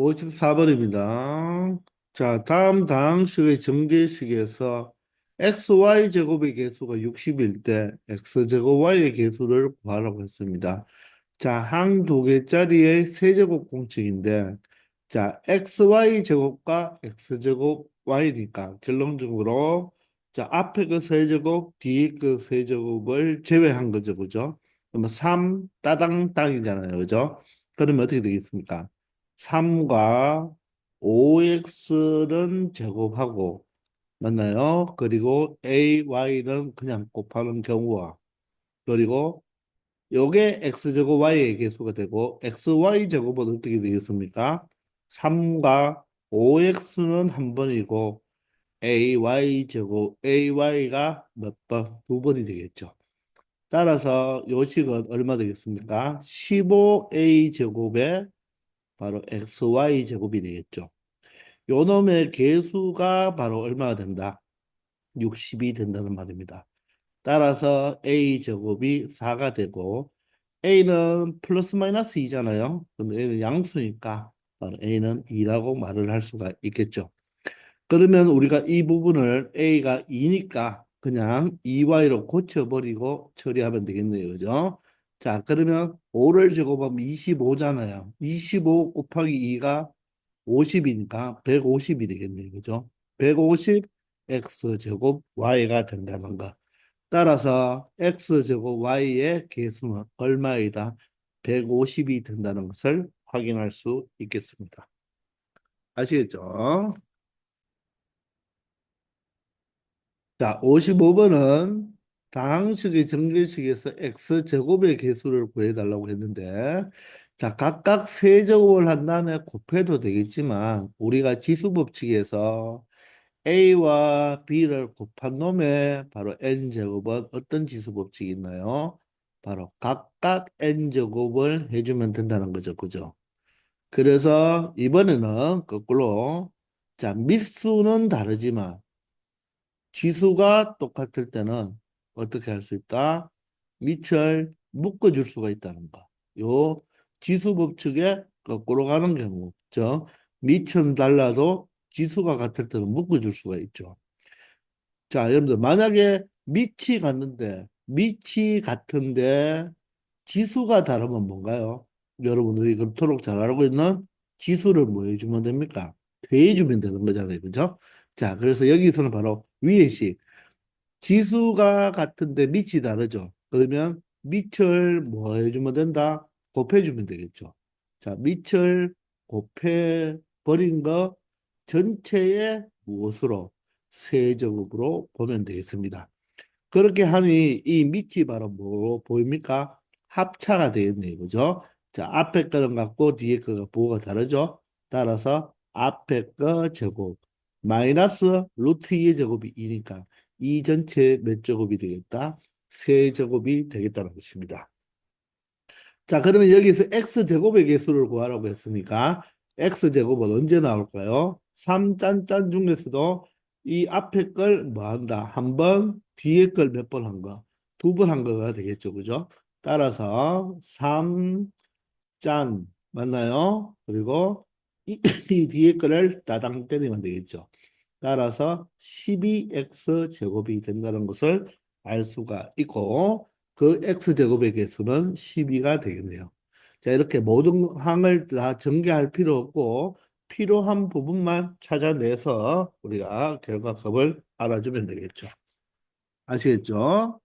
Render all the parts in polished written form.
54번입니다. 자, 다음 다항식의 전개식에서 xy 제곱의 개수가 60일 때 x제곱 y의 개수를 구하라고 했습니다. 자, 한 두 개짜리의 세제곱 공식인데, 자, xy 제곱과 x제곱 y니까 결론적으로 자, 앞에 그 세제곱, 뒤에 그 세제곱을 제외한 거죠, 그죠? 그러면 3 따당 땅이잖아요, 그죠? 그러면 어떻게 되겠습니까? 3과 5x는 제곱하고 맞나요? 그리고 ay는 그냥 곱하는 경우와 그리고 요게 x제곱 y의 개수가 되고 xy 제곱은 어떻게 되겠습니까? 3과 5x는 한 번이고 ay 제곱 ay가 몇 번? 두 번이 되겠죠. 따라서 요 식은 얼마 되겠습니까? 15a 제곱에 바로 xy 제곱이 되겠죠. 요 놈의 개수가 바로 얼마가 된다? 60이 된다는 말입니다. 따라서 a 제곱이 4가 되고 a는 플러스 마이너스 2잖아요. 그럼 a는 양수니까 바로 a는 2라고 말을 할 수가 있겠죠. 그러면 우리가 이 부분을 a가 2니까 그냥 2y로 고쳐버리고 처리하면 되겠네요. 그죠? 자, 그러면 5를 제곱하면 25잖아요. 25 곱하기 2가 50이니까 150이 되겠네요. 그죠? 150 x제곱 y가 된다는 거. 따라서 x제곱 y의 개수는 얼마이다? 150이 된다는 것을 확인할 수 있겠습니다. 아시겠죠? 자, 55번은 다항식의 전개식에서 x제곱의 개수를 구해달라고 했는데, 자, 각각 세제곱을 한 다음에 곱해도 되겠지만, 우리가 지수법칙에서 a와 b를 곱한 놈의 바로 n제곱은 어떤 지수법칙이 있나요? 바로 각각 n제곱을 해주면 된다는 거죠. 그죠? 그래서 이번에는 거꾸로, 자, 밑수는 다르지만, 지수가 똑같을 때는 어떻게 할 수 있다? 밑을 묶어줄 수가 있다는 거. 요 지수 법칙에 거꾸로 가는 경우, 죠? 밑은 달라도 지수가 같을 때는 묶어줄 수가 있죠. 자, 여러분들 만약에 밑이 같은데 지수가 다르면 뭔가요? 여러분들이 그토록 잘 알고 있는 지수를 뭐 해주면 됩니까? 더해주면 되는 거잖아요, 그죠? 자, 그래서 여기서는 바로 위의식 지수가 같은데 밑이 다르죠. 그러면 밑을 뭐 해주면 된다? 곱해주면 되겠죠. 자, 밑을 곱해버린 거 전체의 무엇으로? 세제곱으로 보면 되겠습니다. 그렇게 하니 이 밑이 바로 뭐로 보입니까? 합차가 되겠네요. 그죠? 자, 앞에 거는 같고 뒤에 거가 부호가 다르죠? 따라서 앞에 거 제곱 마이너스 루트 2의 제곱이 2니까 이 전체 몇 제곱이 되겠다? 세 제곱이 되겠다는 것입니다. 자, 그러면 여기서 x제곱의 개수를 구하라고 했으니까 x제곱은 언제 나올까요? 3짠짠 중에서도 이 앞에 걸 뭐 한다? 한 번, 뒤에 걸 몇 번 한 거? 두 번 한 거가 되겠죠. 그죠? 따라서 3짠 맞나요? 그리고 이 뒤에 거를 따당 때리면 되겠죠. 따라서 12x 제곱이 된다는 것을 알 수가 있고 그 x 제곱의 개수는 12가 되겠네요. 자, 이렇게 모든 항을 다 전개할 필요 없고 필요한 부분만 찾아내서 우리가 결과값을 알아주면 되겠죠. 아시겠죠?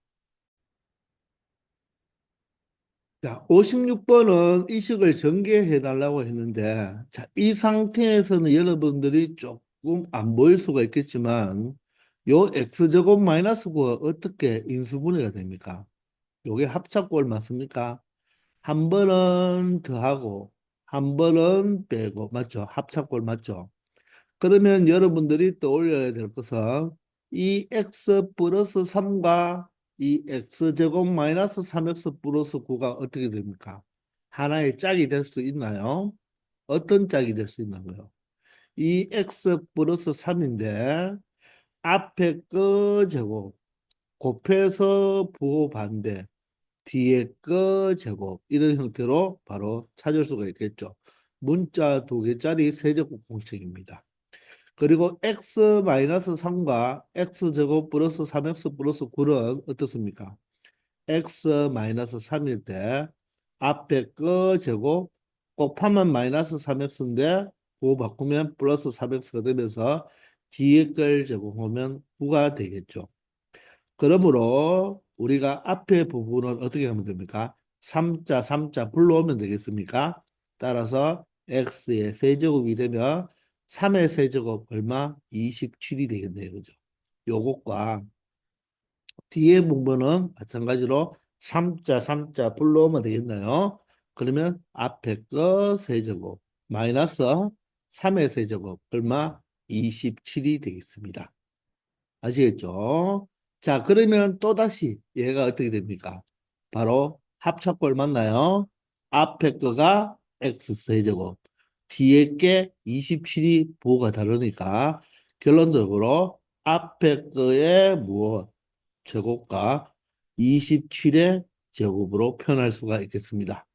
자, 56번은 이 식을 전개해 달라고 했는데, 자, 이 상태에서는 여러분들이 조금 안 보일 수가 있겠지만, 요 x제곱 마이너스 9가 어떻게 인수분해가 됩니까? 요게 합작골 맞습니까? 한 번은 더하고, 한 번은 빼고, 맞죠? 합작골 맞죠? 그러면 여러분들이 떠올려야 될 것은 이 x 플러스 3과 이 x제곱 마이너스 3x 플러스 9가 어떻게 됩니까? 하나의 짝이 될 수 있나요? 어떤 짝이 될 수 있나요? 이 x 플러스 3인데 앞에 거 제곱 곱해서 부호 반대 뒤에 거 제곱 이런 형태로 바로 찾을 수가 있겠죠. 문자 두 개짜리 세제곱 공식입니다. 그리고 x-3과 x제곱 플러스 3x 플러스 9는 어떻습니까? x-3일 때 앞에 거 제곱 곱하면 마이너스 3x인데 그거 바꾸면 플러스 3x가 되면서 뒤에 걸 제곱하면 9가 되겠죠. 그러므로 우리가 앞에 부분은 어떻게 하면 됩니까? 3자 3자 불러오면 되겠습니까? 따라서 x의 세제곱이 되면 3의 세제곱 얼마? 27이 되겠네요. 그죠? 요것과 뒤에 부분은 마찬가지로 3자 3자 불러오면 되겠나요? 그러면 앞에 거 세제곱 마이너스 3의 세제곱 얼마? 27이 되겠습니다. 아시겠죠? 자, 그러면 또다시 얘가 어떻게 됩니까? 바로 합작골 맞나요? 앞에 거가 x세제곱, 뒤에 게 27이 부호가 다르니까 결론적으로 앞에 거의 무엇? 제곱과 27의 제곱으로 표현할 수가 있겠습니다.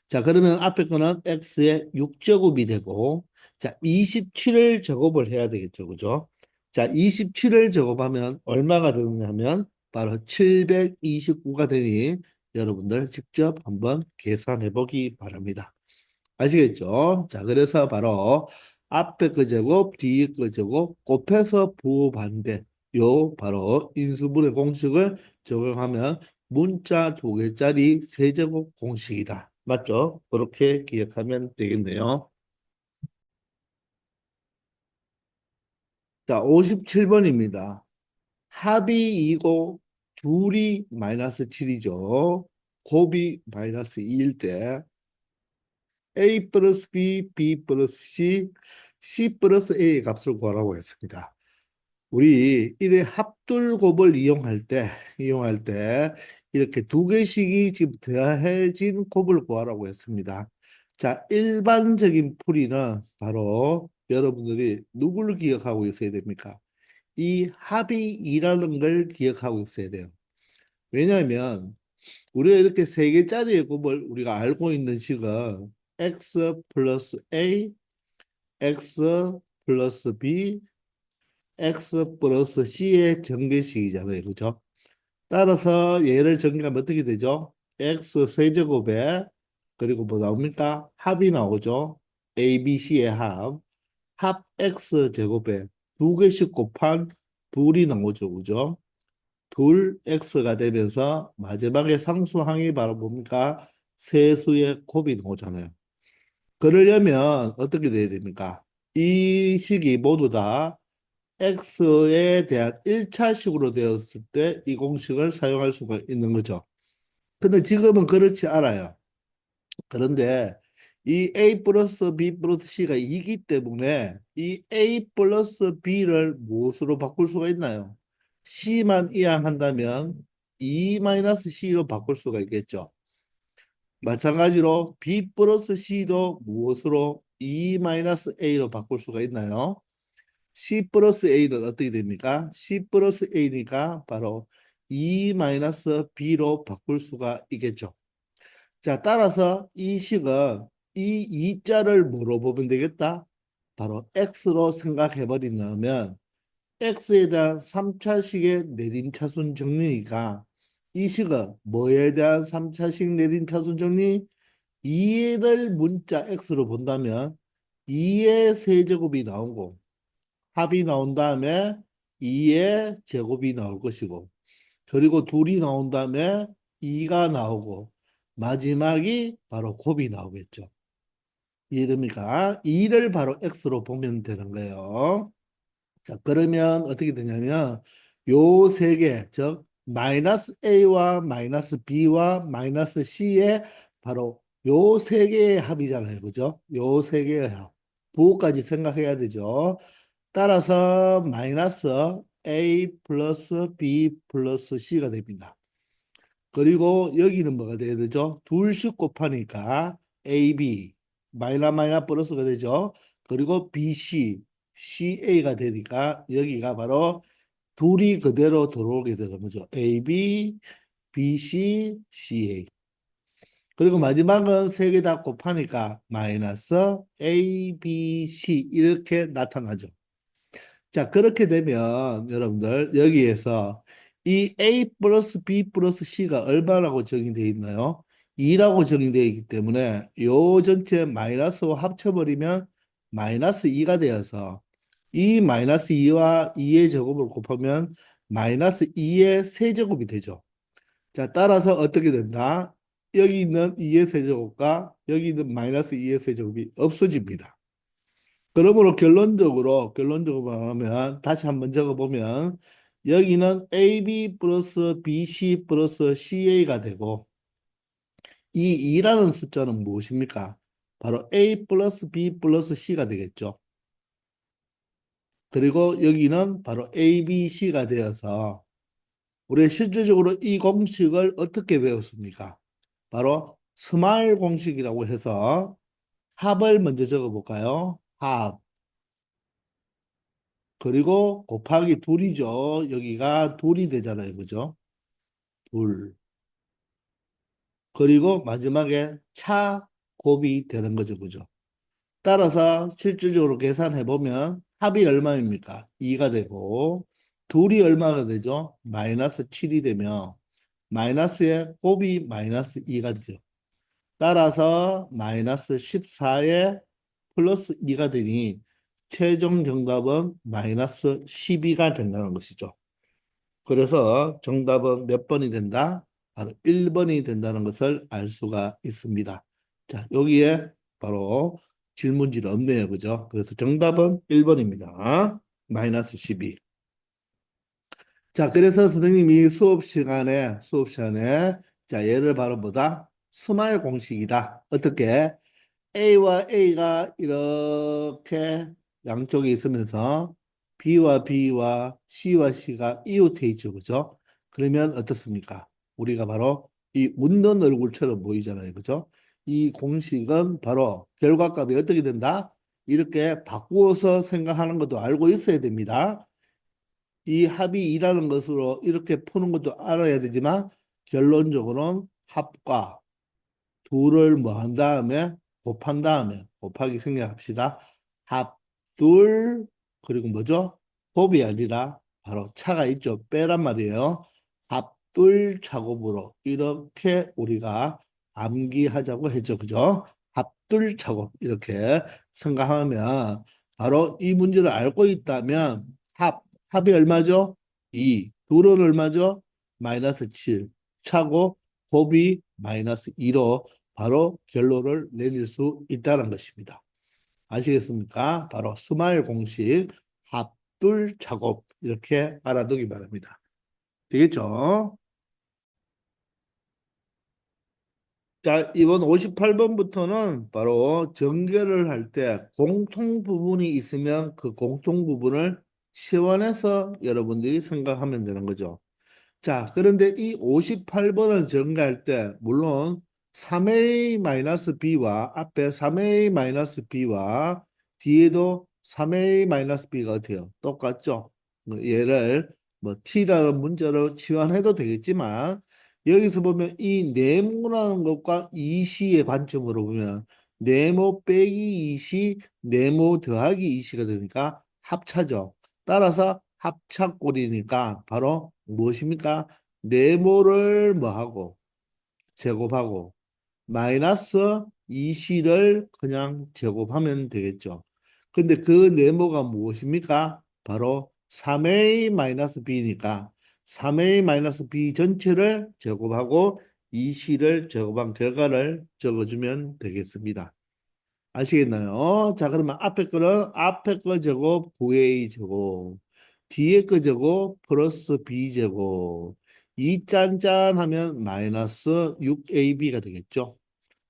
자, 그러면 앞에 거는 x의 6제곱이 되고, 자, 27을 제곱을 해야 되겠죠. 그죠? 자, 27을 제곱하면 얼마가 되느냐면, 바로 729가 되니, 여러분들 직접 한번 계산해 보기 바랍니다. 아시겠죠? 자, 그래서 바로 앞에 거 제곱, 뒤에 거 제곱, 곱해서 부호반대, 요 바로 인수분해 공식을 적용하면 문자 두 개짜리 세제곱 공식이다. 맞죠? 그렇게 기억하면 되겠네요. 자, 57번입니다. 합이 2고 둘이 마이너스 7이죠. 곱이 마이너스 2일 때 A 플러스 B, B 플러스 C, C 플러스 A의 값을 구하라고 했습니다. 우리 이래 합돌곱을 이용할 때 이렇게 두 개씩이 지금 더해진 곱을 구하라고 했습니다. 자, 일반적인 풀이는 바로 여러분들이 누구를 기억하고 있어야 됩니까? 이 합이 2라는 걸 기억하고 있어야 돼요. 왜냐하면 우리가 이렇게 세 개짜리의 곱을 우리가 알고 있는 식은 x 플러스 a, x 플러스 b, x 플러스 c의 정배식이잖아요. 그죠? 따라서 얘를 정리하면 어떻게 되죠? x 세제곱에 그리고 뭐 나옵니까? 합이 나오죠. a, b, c의 합. 합 x 제곱에 두 개씩 곱한 둘이 나오죠. 그죠? 둘 x가 되면서 마지막에 상수항이 바로 뭡니까? 세수의 곱이 나오잖아요. 그러려면 어떻게 돼야 됩니까? 이 식이 모두 다 x에 대한 1차식으로 되었을 때 이 공식을 사용할 수가 있는 거죠. 근데 지금은 그렇지 않아요. 그런데 이 a 플러스 b 플러스 c가 2기 때문에 이 a 플러스 b를 무엇으로 바꿀 수가 있나요? c만 이항한다면 2 마이너스 c로 바꿀 수가 있겠죠. 마찬가지로 b 플러스 c도 무엇으로 2 마이너스 a로 바꿀 수가 있나요? C 플러스 A는 어떻게 됩니까? C 플러스 A니까 바로 E 마이너스 B로 바꿀 수가 있겠죠. 자, 따라서 이 식은 이 이자를 뭐로 보면 되겠다? 바로 X로 생각해 버리면 X에 대한 3차식의 내림차순 정리니까 이 식은 뭐에 대한 3차식 내림차순 정리? 2를 문자 X로 본다면 2의 세제곱이 나오고 합이 나온 다음에 2의 제곱이 나올 것이고 그리고 둘이 나온 다음에 2가 나오고 마지막이 바로 곱이 나오겠죠. 이해됩니까? 2를 바로 x로 보면 되는 거예요. 자, 그러면 어떻게 되냐면 요 세 개, 즉 마이너스 a와 마이너스 b와 마이너스 c의 바로 요 세 개의 합이잖아요. 그죠? 요 세 개의 합. 부호까지 생각해야 되죠. 따라서 마이너스 a 플러스 b 플러스 c가 됩니다. 그리고 여기는 뭐가 돼야 되죠? 둘씩 곱하니까 ab 마이너 플러스가 되죠. 그리고 bc ca가 되니까 여기가 바로 둘이 그대로 들어오게 되는 거죠. ab bc ca. 그리고 마지막은 세 개 다 곱하니까 마이너스 A, B, C 이렇게 나타나죠. 자, 그렇게 되면 여러분들 여기에서 이 A 플러스 B 플러스 C가 얼마라고 정의되어 있나요? 2라고 정의되어 있기 때문에 요 전체 마이너스와 합쳐버리면 마이너스 2가 되어서 이 마이너스 2와 2의 제곱을 곱하면 마이너스 2의 세제곱이 되죠. 자, 따라서 어떻게 된다? 여기 있는 2의 세제곱과 여기 있는 마이너스 2의 세제곱이 없어집니다. 그러므로 결론적으로 말하면 다시 한번 적어보면 여기는 AB 플러스 BC 플러스 CA가 되고 이 2라는 숫자는 무엇입니까? 바로 A 플러스 B 플러스 C가 되겠죠. 그리고 여기는 바로 ABC가 되어서 우리 실질적으로 이 공식을 어떻게 외웠습니까? 바로 스마일 공식이라고 해서 합을 먼저 적어볼까요? 합. 그리고 곱하기 둘이죠. 여기가 둘이 되잖아요. 그죠? 둘. 그리고 마지막에 차 곱이 되는 거죠. 그죠? 따라서 실질적으로 계산해 보면 합이 얼마입니까? 2가 되고 둘이 얼마가 되죠? 마이너스 7이 되며 마이너스에 곱이 마이너스 2가 되죠. 따라서 마이너스 14에 플러스 2가 되니 최종 정답은 마이너스 12가 된다는 것이죠. 그래서 정답은 몇 번이 된다? 바로 1번이 된다는 것을 알 수가 있습니다. 자, 여기에 바로 질문지는 없네요. 그죠? 그래서 정답은 1번입니다. 마이너스 12. 자, 그래서 선생님이 수업 시간에 자, 얘를 바로 뭐다? 스마일 공식이다. 어떻게? A와 A가 이렇게 양쪽에 있으면서 B와 B와 C와 C가 이웃해 있죠. 그죠? 그러면 어떻습니까? 우리가 바로 이 웃는 얼굴처럼 보이잖아요. 그죠? 이 공식은 바로 결과값이 어떻게 된다? 이렇게 바꾸어서 생각하는 것도 알고 있어야 됩니다. 이 합이 2라는 것으로 이렇게 푸는 것도 알아야 되지만 결론적으로는 합과 둘을 뭐 한 다음에 곱한 다음에 곱하기 생략합시다. 합둘 그리고 뭐죠? 곱이 아니라 바로 차가 있죠. 빼란 말이에요. 합둘 차곱으로 이렇게 우리가 암기하자고 했죠. 그죠? 합둘 차곱 이렇게 생각하면 바로 이 문제를 알고 있다면 합이 얼마죠? 2. 둘은 얼마죠? 마이너스 7. 차고 곱이 마이너스 2로 바로 결론을 내릴 수 있다는 것입니다. 아시겠습니까? 바로 스마일 공식 합둘 작업 이렇게 알아두기 바랍니다. 되겠죠? 자, 이번 58번부터는 바로 전개를 할 때 공통 부분이 있으면 그 공통 부분을 치환해서 여러분들이 생각하면 되는 거죠. 자, 그런데 이 58번을 전개할 때 물론 3a-b와 앞에 3a-b와 뒤에도 3a-b가 어때요? 똑같죠? 얘를 뭐 t라는 문자로 치환해도 되겠지만 여기서 보면 이 네모라는 것과 이시의 관점으로 보면 네모 빼기 이시, 네모 더하기 이시가 되니까 합차죠. 따라서 합차꼴이니까 바로 무엇입니까? 네모를 뭐하고 제곱하고 마이너스 2c를 그냥 제곱하면 되겠죠. 근데 그 네모가 무엇입니까? 바로 3a 마이너스 b니까 3a 마이너스 b 전체를 제곱하고 2c를 제곱한 결과를 적어주면 되겠습니다. 아시겠나요? 자, 그러면 앞에 거 제곱 9a 제곱, 뒤에 거 제곱 플러스 b 제곱, 이 짠짠 하면 마이너스 6ab가 되겠죠.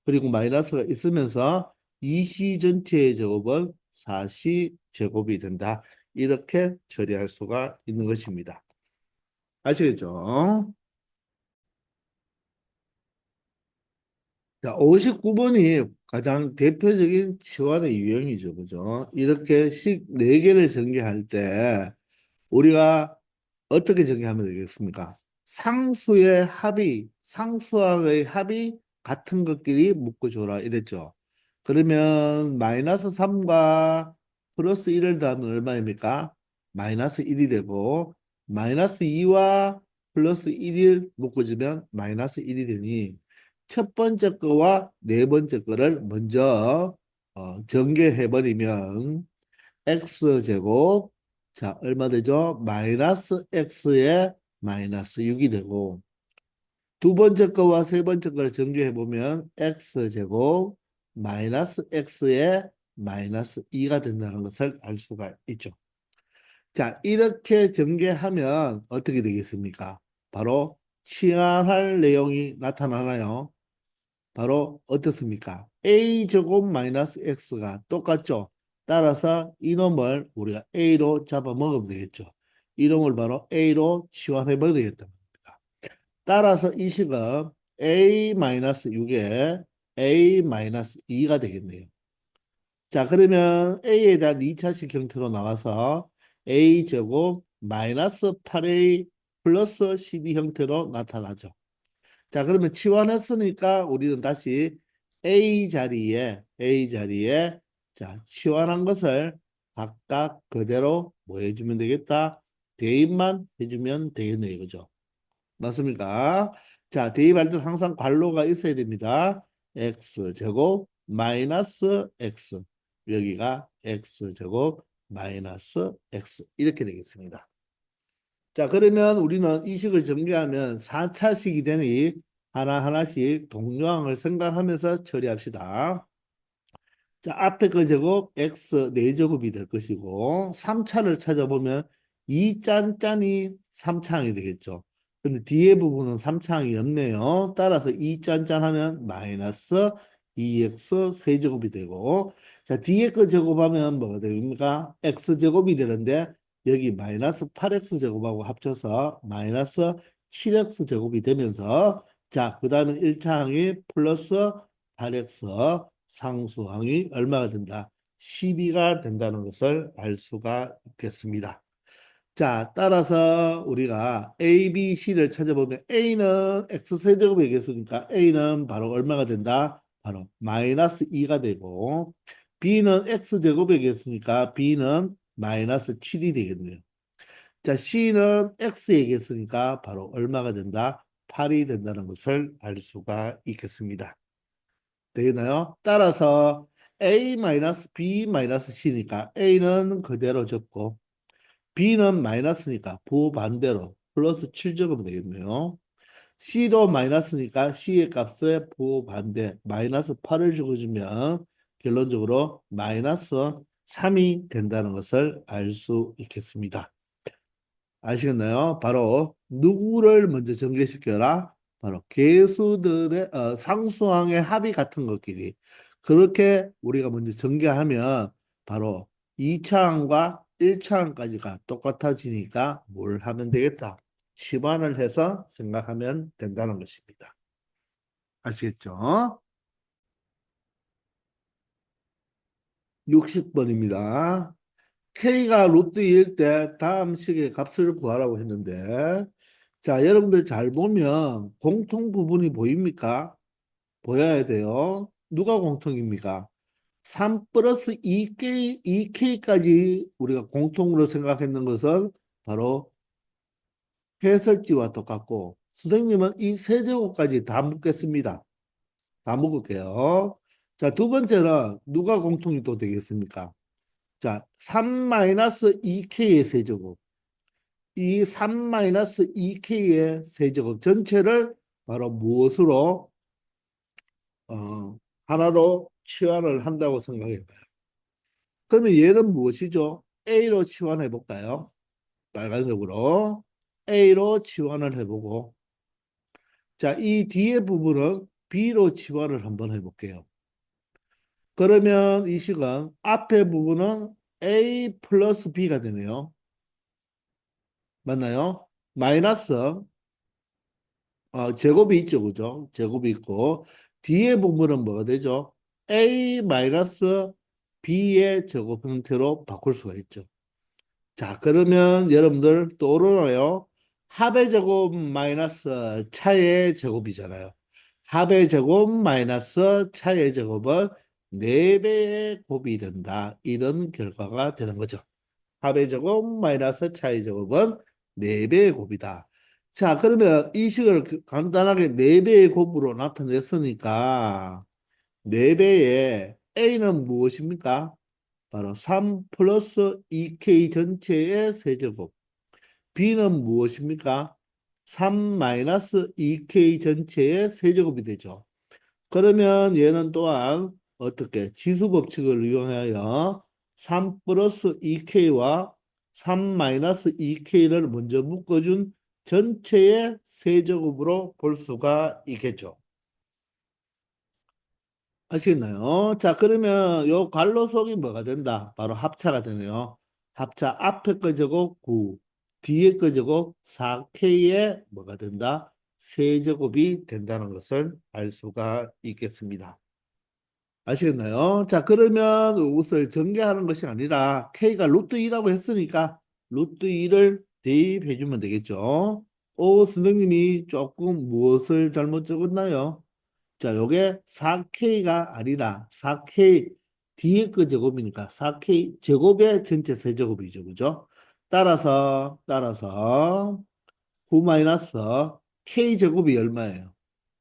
그리고 마이너스가 있으면서 2c 전체의 제곱은 4c 제곱이 된다. 이렇게 처리할 수가 있는 것입니다. 아시겠죠? 자, 59번이 가장 대표적인 치환의 유형이죠. 그죠? 이렇게 식 4개를 전개할 때 우리가 어떻게 전개하면 되겠습니까? 상수의 합이, 상수항의 합이 같은 것끼리 묶어줘라 이랬죠. 그러면 마이너스 3과 플러스 1을 더하면 얼마입니까? 마이너스 1이 되고 마이너스 2와 플러스 1을 묶어주면 마이너스 1이 되니 첫 번째 거와 네 번째 거를 먼저 전개해버리면 x제곱 자 얼마 되죠? 마이너스 x의 마이너스 6이 되고 두 번째 거와 세 번째 거를 정리해 보면 x제곱 마이너스 x의 마이너스 2가 된다는 것을 알 수가 있죠. 자, 이렇게 전개하면 어떻게 되겠습니까? 바로 치환할 내용이 나타나나요? 바로 어떻습니까? a제곱 마이너스 x가 똑같죠? 따라서 이놈을 우리가 a로 잡아먹으면 되겠죠. 이놈을 바로 a로 치환해 버리겠다. 따라서 이 식은 a-6에 a-2가 되겠네요. 자, 그러면 a에 대한 2차식 형태로 나와서 a제곱 마이너스 8a 플러스 12 형태로 나타나죠. 자, 그러면 치환했으니까 우리는 다시 a 자리에 자, 치환한 것을 각각 그대로 뭐 해주면 되겠다? 대입만 해주면 되겠네요. 그죠? 맞습니까? 자, 대입할 때는 항상 괄호가 있어야 됩니다. x제곱 마이너스 x. 여기가 x제곱 마이너스 x. 이렇게 되겠습니다. 자, 그러면 우리는 이 식을 정리하면 4차식이 되니 하나하나씩 동요항을 생각하면서 처리합시다. 자, 앞에 그 제곱 x 4제곱이 될 것이고 3차를 찾아보면 2짠짠이 3차항이 되겠죠. 근데 뒤에 부분은 3차항이 없네요. 따라서 2짠짠 하면 마이너스 2x 세제곱이 되고 자, 뒤에 거 제곱하면 뭐가 됩니까? x제곱이 되는데 여기 마이너스 8x 제곱하고 합쳐서 마이너스 7x 제곱이 되면서 자, 그 다음에 1차항이 플러스 8x 상수항이 얼마가 된다? 12가 된다는 것을 알 수가 있겠습니다. 자, 따라서 우리가 A, B, C를 찾아보면 A는 X세제곱의 개수니까 A는 바로 얼마가 된다? 바로 마이너스 2가 되고 B는 X제곱의 개수니까 B는 마이너스 7이 되겠네요. 자, C는 X의 개수니까 바로 얼마가 된다? 8이 된다는 것을 알 수가 있겠습니다. 되겠나요? 따라서 A-B-C니까 A는 그대로 적고 B는 마이너스니까 부반대로 플러스 7 적으면 되겠네요. C도 마이너스니까 C의 값에 부반대 마이너스 8을 적어주면 결론적으로 마이너스 3이 된다는 것을 알 수 있겠습니다. 아시겠나요? 바로 누구를 먼저 전개시켜라? 바로 개수들의 상수항의 합이 같은 것끼리 그렇게 우리가 먼저 전개하면 바로 2차항과 1차항까지가 똑같아지니까 뭘 하면 되겠다? 치환을 해서 생각하면 된다는 것입니다. 아시겠죠? 60번입니다. K가 루트 2일 때 다음 식의 값을 구하라고 했는데 자, 여러분들 잘 보면 공통 부분이 보입니까? 보여야 돼요. 누가 공통입니까? 3 플러스 2K까지 우리가 공통으로 생각했는 것은 바로 해설지와 똑같고 선생님은 이 세제곱까지 다 묶겠습니다. 다 묶을게요. 자, 두 번째는 누가 공통이 또 되겠습니까? 자, 3-2K의 세제곱. 이 3-2K의 세제곱 전체를 바로 무엇으로 하나로 치환을 한다고 생각해 봐요. 그러면 얘는 무엇이죠? A로 치환해 볼까요? 빨간색으로 A로 치환을 해보고 자, 이 뒤에 부분은 B로 치환을 한번 해볼게요. 그러면 이 식은 앞에 부분은 A 플러스 B가 되네요. 맞나요? 마이너스 제곱이 있죠, 그죠? 제곱이 있고 뒤에 부분은 뭐가 되죠? A 마이너스 B의 제곱 형태로 바꿀 수가 있죠. 자, 그러면 여러분들 떠오르나요? 합의 제곱 마이너스 차의 제곱이잖아요. 합의 제곱 마이너스 차의 제곱은 4배의 곱이 된다. 이런 결과가 되는 거죠. 합의 제곱 마이너스 차의 제곱은 4배의 곱이다. 자, 그러면 이 식을 간단하게 4배의 곱으로 나타냈으니까 4배의 A는 무엇입니까? 바로 3 플러스 2K 전체의 세제곱. B는 무엇입니까? 3 마이너스 2K 전체의 세제곱이 되죠. 그러면 얘는 또한 어떻게 지수 법칙을 이용하여 3 플러스 2K와 3 마이너스 2K를 먼저 묶어준 전체의 세제곱으로 볼 수가 있겠죠. 아시겠나요? 자, 그러면 요 괄호 속이 뭐가 된다? 바로 합차가 되네요. 합차 앞에 거 제곱 9, 뒤에 거 제곱 4K에 뭐가 된다? 세제곱이 된다는 것을 알 수가 있겠습니다. 아시겠나요? 자, 그러면 이것을 전개하는 것이 아니라 K가 루트 2라고 했으니까 루트 2를 대입해 주면 되겠죠. 선생님이 조금 무엇을 잘못 적었나요? 자, 요게 4K가 아니라 4K 뒤에 거 제곱이니까 4K 제곱의 전체 세제곱이죠. 그죠? 따라서 9 마이너스 K 제곱이 얼마예요?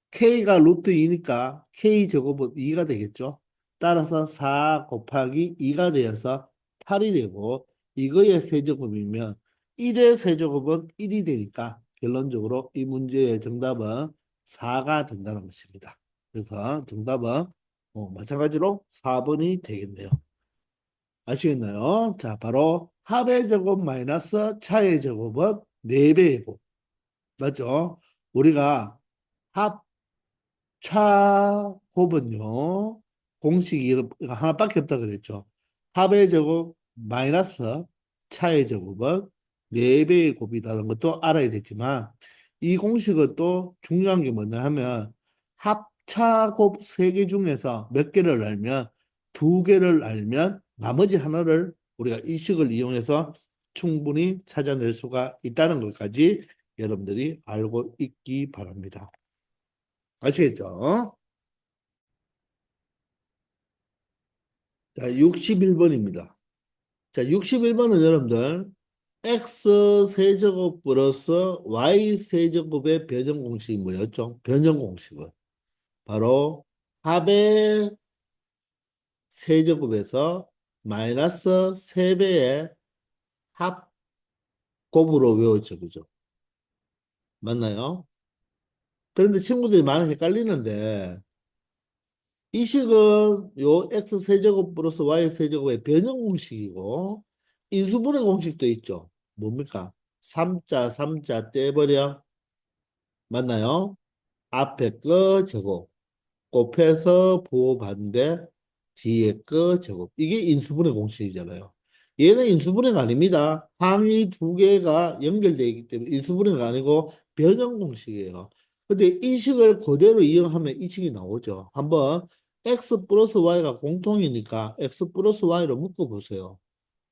K가 루트 2니까 K 제곱은 2가 되겠죠. 따라서 4 곱하기 2가 되어서 8이 되고 이거의 세제곱이면 1의 세제곱은 1이 되니까 결론적으로 이 문제의 정답은 4가 된다는 것입니다. 그래서 정답은 마찬가지로 4번이 되겠네요. 아시겠나요? 자, 바로 합의 제곱 마이너스 차의 제곱은 4배의 곱. 맞죠? 우리가 합 차곱은요, 공식이 하나밖에 없다 그랬죠. 합의 제곱 마이너스 차의 제곱은 4배의 곱이라는 것도 알아야 되지만 이 공식은 또 중요한 게 뭐냐 하면 합차곱 3개 중에서 몇 개를 알면 2개를 알면 나머지 하나를 우리가 이 식을 이용해서 충분히 찾아낼 수가 있다는 것까지 여러분들이 알고 있기 바랍니다. 아시겠죠? 자, 61번입니다. 자, 61번은 여러분들 x 세제곱 플러스 y 세제곱의 변형 공식이 뭐였죠? 변형 공식은 바로 합의 세제곱에서 마이너스 3배의 합곱으로 외웠죠. 그죠? 맞나요? 그런데 친구들이 많이 헷갈리는데 이 식은 요 x 세제곱 플러스 y 세제곱의 변형 공식이고 인수분해 공식도 있죠. 뭡니까? 3자 3자 떼버려. 맞나요? 앞에 거 제곱 곱해서 부호반대 뒤에 거 제곱. 이게 인수분해 공식이잖아요. 얘는 인수분해가 아닙니다. 항이 두 개가 연결되어 있기 때문에 인수분해가 아니고 변형 공식이에요. 근데 이 식을 그대로 이용하면 이 식이 나오죠. 한번 x 플러스 y가 공통이니까 x 플러스 y로 묶어보세요.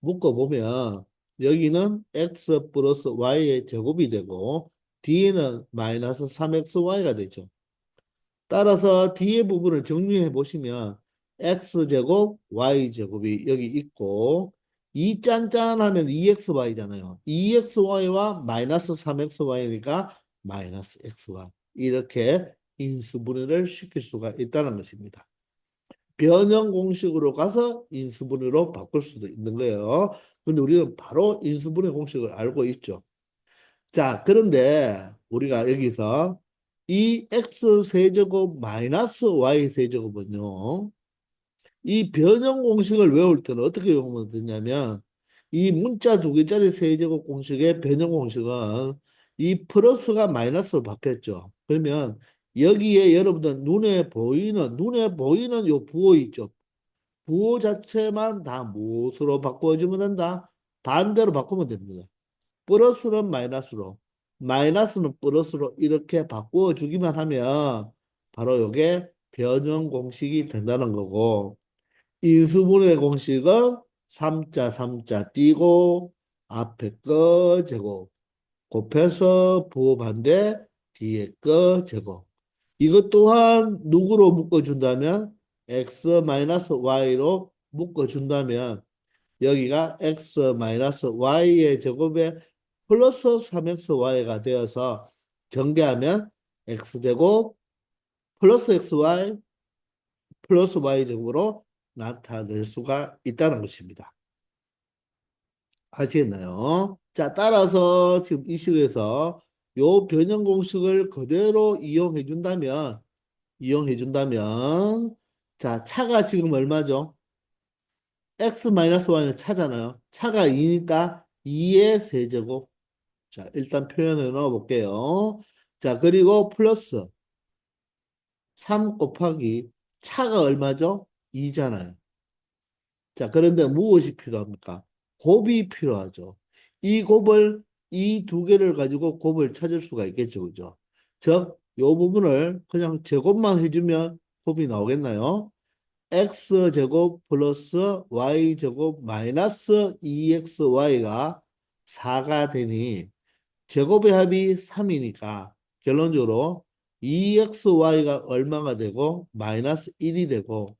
묶어보면 여기는 x 플러스 y의 제곱이 되고 뒤에는 마이너스 3xy가 되죠. 따라서 뒤에 부분을 정리해 보시면 x제곱 y제곱이 여기 있고 2 짠짠하면 2xy잖아요. 2xy와 마이너스 3xy니까 마이너스 xy 이렇게 인수분해를 시킬 수가 있다는 것입니다. 변형 공식으로 가서 인수분해로 바꿀 수도 있는 거예요. 근데 우리는 바로 인수분해 공식을 알고 있죠. 자, 그런데 우리가 여기서 이 x 세제곱 마이너스 y 세제곱은요. 이 변형 공식을 외울 때는 어떻게 외우면 되냐면 이 문자 2개짜리 세제곱 공식의 변형 공식은 이 플러스가 마이너스로 바뀌었죠. 그러면 여기에 여러분들 눈에 보이는 요 부호 있죠. 부호 자체만 다 무엇으로 바꿔주면 된다? 반대로 바꾸면 됩니다. 플러스는 마이너스로, 마이너스는 플러스로 이렇게 바꾸어 주기만 하면 바로 이게 변형 공식이 된다는 거고 인수분해 공식은 3자 3자 띄고 앞에 거 제곱 곱해서 부호 반대 뒤에 거 제곱 이것 또한 누구로 묶어준다면 x-y로 묶어준다면 여기가 x-y의 제곱에 플러스 3xy가 되어서 전개하면 x제곱 플러스 xy 플러스 y제곱으로 나타낼 수가 있다는 것입니다. 아시겠나요? 자, 따라서 지금 이 식에서 요 변형 공식을 그대로 이용해 준다면 자, 차가 지금 얼마죠? x-y는 차잖아요. 차가 2니까 2의 세제곱. 자, 일단 표현해 넣어 볼게요. 자, 그리고 플러스 3 곱하기 차가 얼마죠? 2잖아요. 자, 그런데 무엇이 필요합니까? 곱이 필요하죠. 이 곱을 이 두 개를 가지고 곱을 찾을 수가 있겠죠. 그죠? 즉, 요 부분을 그냥 제곱만 해주면 곱이 나오겠나요? x제곱 플러스 y제곱 마이너스 2xy가 4가 되니 제곱의 합이 3이니까 결론적으로 2xy가 얼마가 되고 마이너스 1이 되고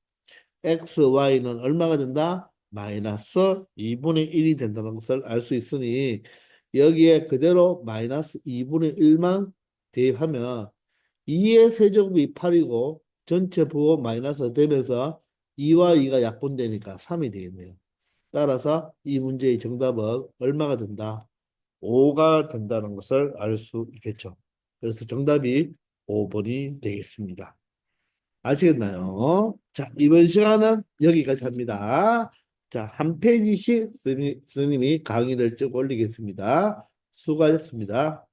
xy는 얼마가 된다? 마이너스 2분의 1이 된다는 것을 알 수 있으니 여기에 그대로 마이너스 2분의 1만 대입하면 2의 세제곱이 8이고 전체 부호 마이너스 되면서 2와 2가 약분되니까 3이 되겠네요. 따라서 이 문제의 정답은 얼마가 된다? 5가 된다는 것을 알 수 있겠죠. 그래서 정답이 5번이 되겠습니다. 아시겠나요? 자, 이번 시간은 여기까지 합니다. 자, 한 페이지씩 스님이 강의를 쭉 올리겠습니다. 수고하셨습니다.